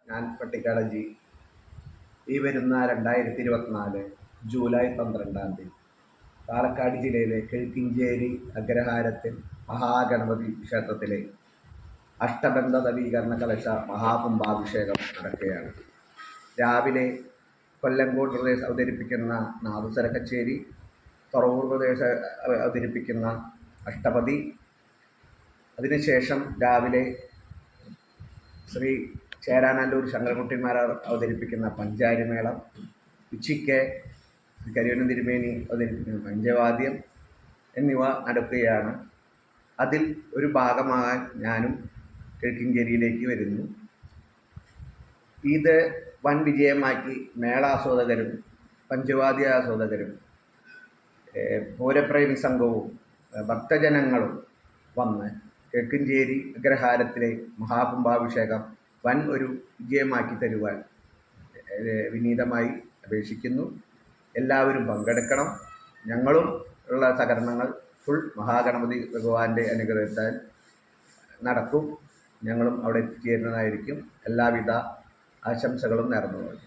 ഞാൻ പട്ടിക്കാട് ജി. ഈ വരുന്ന 2024 ജൂലൈ 12-ാം തീയതി പാലക്കാട് ജില്ലയിലെ കിഴക്കിഞ്ചേരി അഗ്രഹാരത്തിൽ മഹാഗണപതി ക്ഷേത്രത്തിലെ അഷ്ടബന്ധ നവീകരണ കലശ മഹാകുംഭാഭിഷേകം നടക്കുകയാണ്. രാവിലെ കൊല്ലങ്കോട് പ്രദേശം അവതരിപ്പിക്കുന്ന നാദസ്വര കച്ചേരി, തുറവൂർ പ്രദേശം അവതരിപ്പിക്കുന്ന അഷ്ടപതി, അതിനുശേഷം രാവിലെ ശ്രീ ചേരാനല്ലൂർ ശങ്കരകുട്ടിമാർ അവതരിപ്പിക്കുന്ന പഞ്ചാരിമേളം, ഉച്ചയ്ക്ക് കരിവനം തിരുമേനി അവതരിപ്പിക്കുന്ന പഞ്ചവാദ്യം എന്നിവ നടക്കുകയാണ്. അതിൽ ഒരു ഭാഗമാകാൻ ഞാനും കിഴക്കിഞ്ചേരിയിലേക്ക് വരുന്നു. ഇത് വൻ വിജയമാക്കി മേളാസ്വാദകരും പഞ്ചവാദ്യ ആസ്വാദകരും പൂരപ്രേമി സംഘവും ഭക്തജനങ്ങളും വന്ന് കിഴക്കിഞ്ചേരി അഗ്രഹാരത്തിലെ മഹാകുംഭാഭിഷേകം വൻ ഒരു വിജയമാക്കി തരുവാൻ വിനീതമായി അപേക്ഷിക്കുന്നു. എല്ലാവരും പങ്കെടുക്കണം. ഞങ്ങളും ഉള്ള സഹകരണങ്ങൾ ഫുൾ മഹാഗണപതി ഭഗവാന്റെ അനുഗ്രഹത്താൽ നടക്കും. ഞങ്ങളും അവിടെ എത്തിച്ചേരുന്നതായിരിക്കും. എല്ലാവിധ ആശംസകളും നേർന്നുകൊള്ളുന്നു.